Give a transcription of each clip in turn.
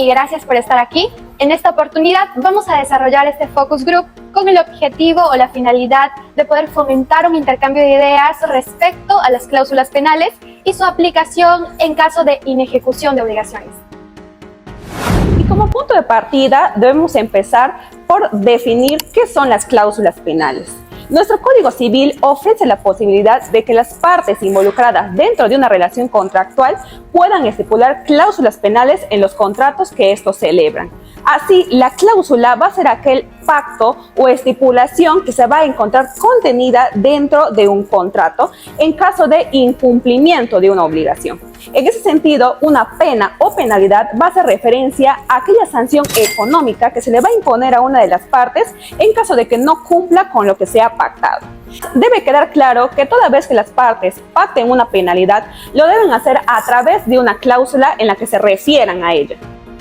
y gracias por estar aquí. En esta oportunidad vamos a desarrollar este Focus Group con el objetivo o la finalidad de poder fomentar un intercambio de ideas respecto a las cláusulas penales y su aplicación en caso de inejecución de obligaciones. Y como punto de partida debemos empezar por definir qué son las cláusulas penales. Nuestro Código Civil ofrece la posibilidad de que las partes involucradas dentro de una relación contractual puedan estipular cláusulas penales en los contratos que estos celebran. Así, la cláusula va a ser aquel pacto o estipulación que se va a encontrar contenida dentro de un contrato en caso de incumplimiento de una obligación. En ese sentido, una pena o penalidad va a hacer referencia a aquella sanción económica que se le va a imponer a una de las partes en caso de que no cumpla con lo que se ha pactado. Debe quedar claro que toda vez que las partes pacten una penalidad, lo deben hacer a través de una cláusula en la que se refieran a ella.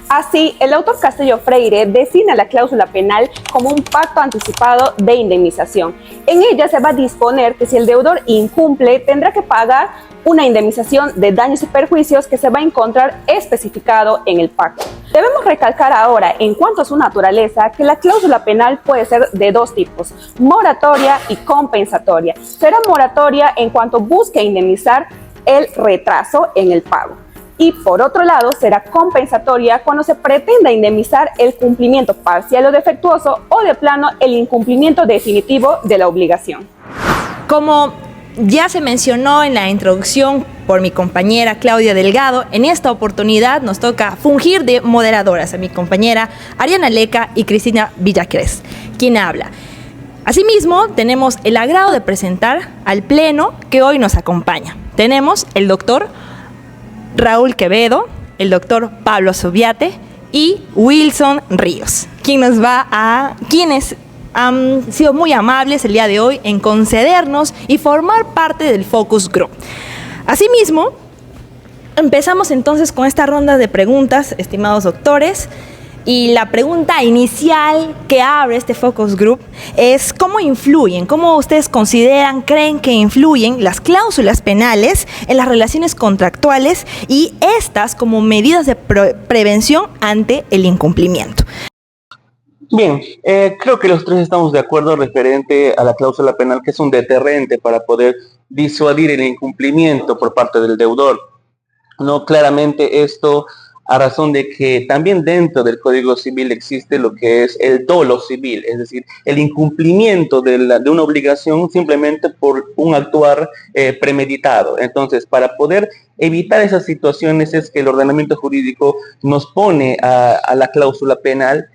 Así, el autor Castillo Freire define la cláusula penal como un pacto anticipado de indemnización. En ella se va a disponer que si el deudor incumple, tendrá que pagar una indemnización de daños y perjuicios que se va a encontrar especificado en el pacto. Debemos recalcar ahora, en cuanto a su naturaleza, que la cláusula penal puede ser de dos tipos, moratoria y compensatoria. Será moratoria en cuanto busque indemnizar el retraso en el pago. Y por otro lado, será compensatoria cuando se pretenda indemnizar el cumplimiento parcial o defectuoso o de plano el incumplimiento definitivo de la obligación. Como ya se mencionó en la introducción por mi compañera Claudia Delgado, en esta oportunidad nos toca fungir de moderadoras a mi compañera Ariana Leca y Cristina Villacres, quien habla. Asimismo, tenemos el agrado de presentar al pleno que hoy nos acompaña. Tenemos el doctor Raúl Quevedo, el doctor Pablo Subiate y Wilson Ríos, quienes han sido muy amables el día de hoy en concedernos y formar parte del Focus Group. Asimismo, empezamos entonces con esta ronda de preguntas, estimados doctores. Y la pregunta inicial que abre este Focus Group es ¿cómo influyen, cómo ustedes creen que influyen las cláusulas penales en las relaciones contractuales y estas como medidas de prevención ante el incumplimiento? Bien, creo que los tres estamos de acuerdo referente a la cláusula penal, que es un deterrente para poder disuadir el incumplimiento por parte del deudor. No, claramente esto a razón de que también dentro del Código Civil existe lo que es el dolo civil, es decir, el incumplimiento de una obligación simplemente por un actuar premeditado. Entonces, para poder evitar esas situaciones es que el ordenamiento jurídico nos pone a la cláusula penal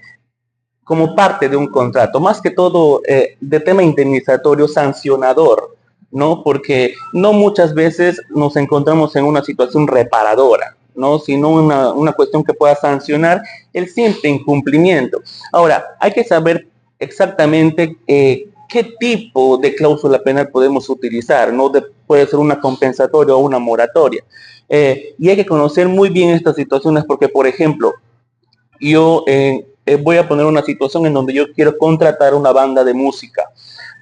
como parte de un contrato, más que todo de tema indemnizatorio sancionador, ¿no? Porque no muchas veces nos encontramos en una situación reparadora, ¿no? Sino una cuestión que pueda sancionar el simple incumplimiento. Ahora, hay que saber exactamente qué tipo de cláusula penal podemos utilizar, ¿no? Puede ser una compensatoria o una moratoria. Y hay que conocer muy bien estas situaciones porque, por ejemplo, yo voy a poner una situación en donde yo quiero contratar una banda de música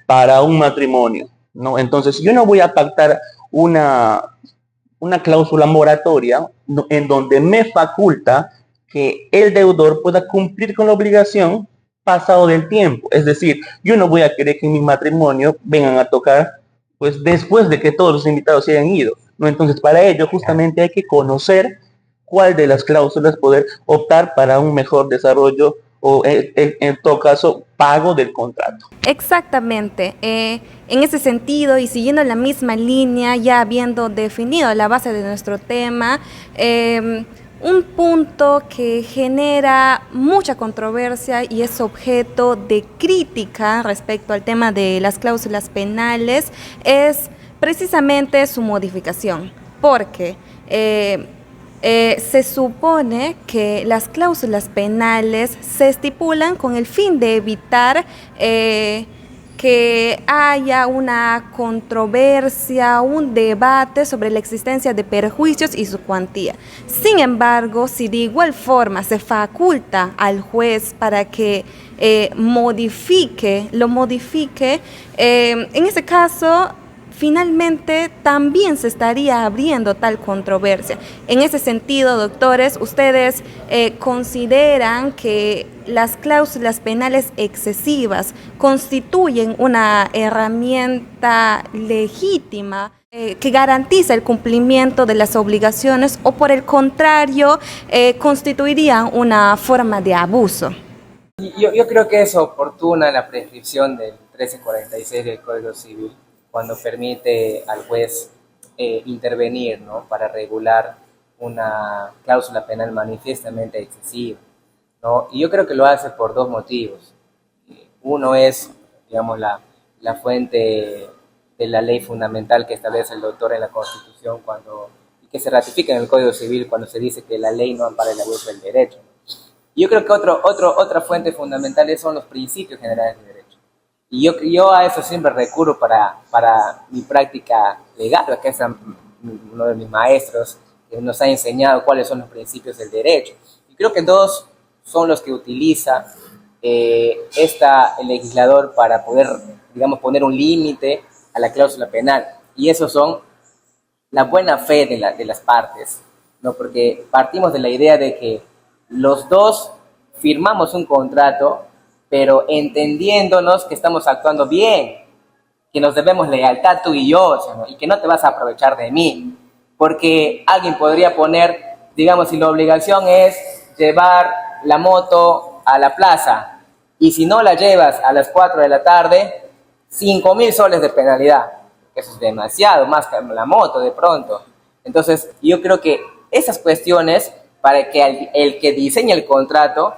para un matrimonio, ¿no? Entonces, yo no voy a pactar una cláusula moratoria en donde me faculta que el deudor pueda cumplir con la obligación pasado del tiempo. Es decir, yo no voy a querer que en mi matrimonio vengan a tocar pues después de que todos los invitados se hayan ido, ¿no? Entonces, para ello justamente hay que conocer cuál de las cláusulas poder optar para un mejor desarrollo o en todo caso pago del contrato. Exactamente. En ese sentido y siguiendo la misma línea, ya habiendo definido la base de nuestro tema, un punto que genera mucha controversia y es objeto de crítica respecto al tema de las cláusulas penales es precisamente su modificación, porque se supone que las cláusulas penales se estipulan con el fin de evitar que haya una controversia, un debate sobre la existencia de perjuicios y su cuantía. Sin embargo, si de igual forma se faculta al juez para que lo modifique, en ese caso finalmente también se estaría abriendo tal controversia. En ese sentido, doctores, ¿ustedes consideran que las cláusulas penales excesivas constituyen una herramienta legítima que garantiza el cumplimiento de las obligaciones o por el contrario constituirían una forma de abuso? Yo creo que es oportuna la prescripción del 1346 del Código Civil cuando permite al juez intervenir, ¿no?, para regular una cláusula penal manifiestamente excesiva, ¿no? Y yo creo que lo hace por dos motivos. Uno es, digamos, la fuente de la ley fundamental que establece el doctor en la Constitución y que se ratifica en el Código Civil cuando se dice que la ley no ampara el abuso del derecho. Y yo creo que otra fuente fundamental son los principios generales de derecho. Y yo a eso siempre recurro para mi práctica legal, que es uno de mis maestros que nos ha enseñado cuáles son los principios del derecho. Y creo que dos son los que utiliza el legislador para poder, digamos, poner un límite a la cláusula penal. Y esos son la buena fe de las partes, ¿no? Porque partimos de la idea de que los dos firmamos un contrato, pero entendiéndonos que estamos actuando bien, que nos debemos lealtad tú y yo, ¿no?, y que no te vas a aprovechar de mí. Porque alguien podría poner, digamos, si la obligación es llevar la moto a la plaza, y si no la llevas a las 4 de la tarde, 5.000 soles de penalidad. Eso es demasiado, más que la moto de pronto. Entonces, yo creo que esas cuestiones, para que el que diseña el contrato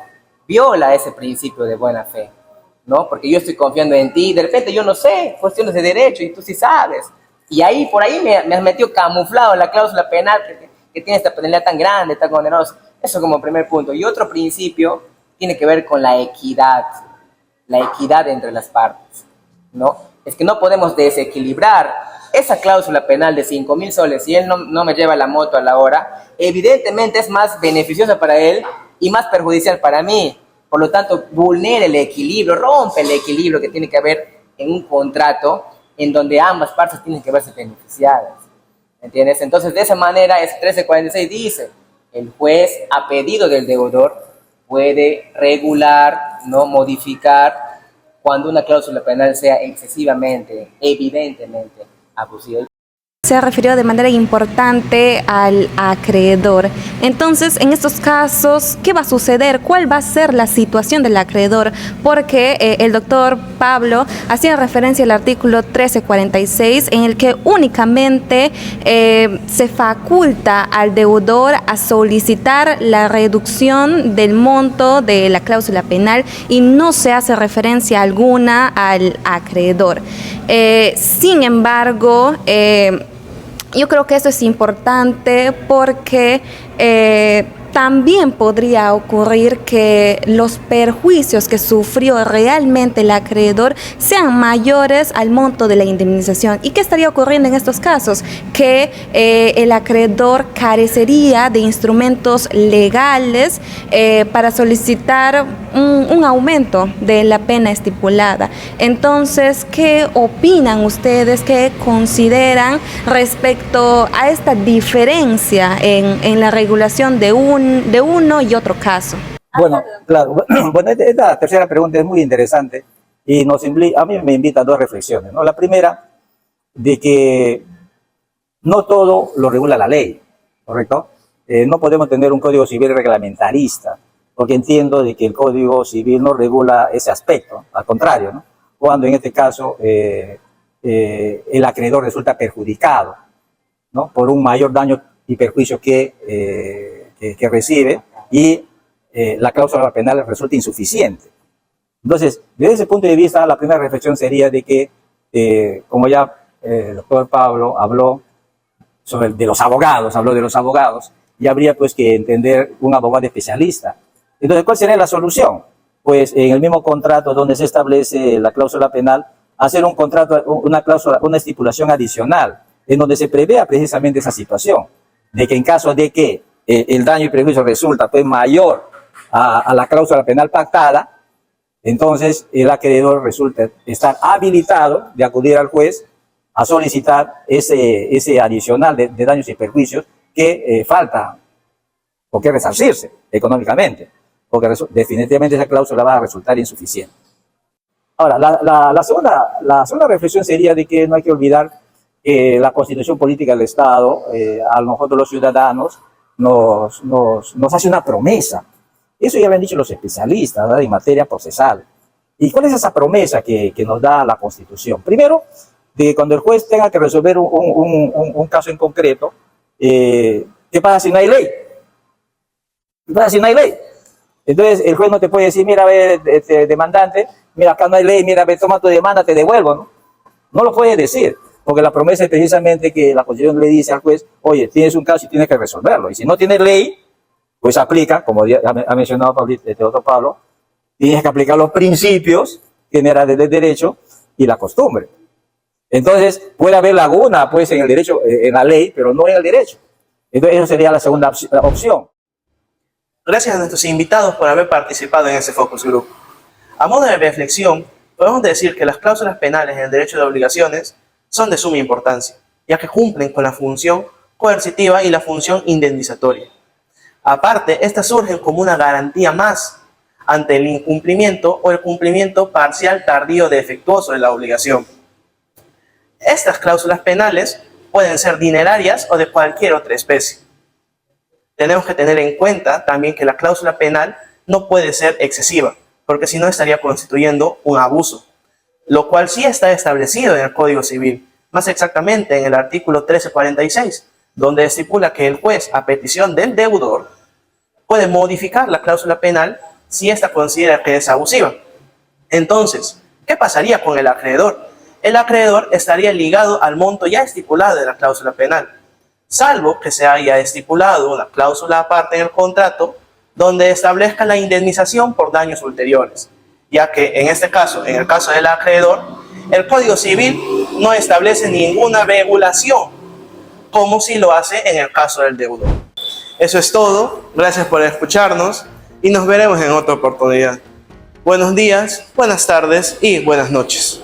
viola ese principio de buena fe, ¿no? Porque yo estoy confiando en ti, de repente yo no sé cuestiones de derecho y tú sí sabes. Y por ahí me has metido camuflado en la cláusula penal que tiene esta penalidad tan grande, tan onerosa. Eso como primer punto. Y otro principio tiene que ver con la equidad entre las partes, ¿no? Es que no podemos desequilibrar esa cláusula penal de 5.000 soles. Si él no me lleva la moto a la hora, evidentemente es más beneficiosa para él y más perjudicial para mí. Por lo tanto, vulnera el equilibrio, rompe el equilibrio que tiene que haber en un contrato en donde ambas partes tienen que verse beneficiadas. ¿Entiendes? Entonces, de esa manera, ese 1346 dice, el juez, a pedido del deudor, puede regular, no modificar, cuando una cláusula penal sea excesivamente, evidentemente abusiva. Se ha referido de manera importante al acreedor. Entonces, en estos casos, ¿qué va a suceder? ¿Cuál va a ser la situación del acreedor? Porque el doctor Pablo hacía referencia al artículo 1346, en el que únicamente se faculta al deudor a solicitar la reducción del monto de la cláusula penal y no se hace referencia alguna al acreedor. Sin embargo, yo creo que eso es importante porque también podría ocurrir que los perjuicios que sufrió realmente el acreedor sean mayores al monto de la indemnización. ¿Y qué estaría ocurriendo en estos casos? Que el acreedor carecería de instrumentos legales para solicitar un aumento de la pena estipulada. Entonces, ¿qué opinan ustedes? ¿Qué consideran respecto a esta diferencia en la regulación de uno y otro caso? Bueno, claro. Bueno, esta tercera pregunta es muy interesante y a mí me invita a dos reflexiones, ¿no? La primera, de que no todo lo regula la ley, ¿correcto? No podemos tener un código civil reglamentarista, porque entiendo de que el código civil no regula ese aspecto, al contrario, ¿no? Cuando en este caso el acreedor resulta perjudicado, ¿no?, por un mayor daño y perjuicio que recibe y la cláusula penal resulta insuficiente. Entonces, desde ese punto de vista, la primera reflexión sería de que, como ya el doctor Pablo habló de los abogados, y habría pues que entender un abogado especialista. Entonces, ¿cuál sería la solución? Pues en el mismo contrato donde se establece la cláusula penal, hacer un contrato, una estipulación adicional, en donde se prevea precisamente esa situación, de que en caso de que el daño y perjuicio resulta pues mayor a la cláusula penal pactada, entonces el acreedor resulta estar habilitado de acudir al juez a solicitar ese adicional de daños y perjuicios que falta o que resarcirse económicamente, porque definitivamente esa cláusula va a resultar insuficiente. Ahora, la segunda reflexión sería de que no hay que olvidar que la constitución política del Estado, a nosotros los ciudadanos, nos hace una promesa. Eso ya lo han dicho los especialistas, ¿verdad?, en materia procesal. ¿Y cuál es esa promesa que nos da la Constitución? Primero, de que cuando el juez tenga que resolver un caso en concreto, ¿qué pasa si no hay ley? ¿Qué pasa si no hay ley? Entonces el juez no te puede decir, mira, demandante, mira, acá no hay ley, mira, toma tu demanda, te devuelvo, ¿no? No lo puede decir, porque la promesa es precisamente que la Constitución le dice al juez, oye, tienes un caso y tienes que resolverlo. Y si no tienes ley, pues aplica, como ya ha mencionado otro Pablo, tienes que aplicar los principios generales del derecho y la costumbre. Entonces, puede haber laguna, pues, en el derecho, en la ley, pero no en el derecho. Entonces, eso sería la segunda opción. Gracias a nuestros invitados por haber participado en ese Focus Group. A modo de reflexión, podemos decir que las cláusulas penales en el derecho de obligaciones son de suma importancia, ya que cumplen con la función coercitiva y la función indemnizatoria. Aparte, estas surgen como una garantía más ante el incumplimiento o el cumplimiento parcial tardío defectuoso de la obligación. Estas cláusulas penales pueden ser dinerarias o de cualquier otra especie. Tenemos que tener en cuenta también que la cláusula penal no puede ser excesiva, porque si no estaría constituyendo un abuso, lo cual sí está establecido en el Código Civil, más exactamente en el artículo 1346, donde estipula que el juez, a petición del deudor, puede modificar la cláusula penal si ésta considera que es abusiva. Entonces, ¿qué pasaría con el acreedor? El acreedor estaría ligado al monto ya estipulado de la cláusula penal, salvo que se haya estipulado una cláusula aparte en el contrato donde establezca la indemnización por daños ulteriores, ya que en este caso, en el caso del acreedor, el Código Civil no establece ninguna regulación, como si lo hace en el caso del deudor. Eso es todo, gracias por escucharnos y nos veremos en otra oportunidad. Buenos días, buenas tardes y buenas noches.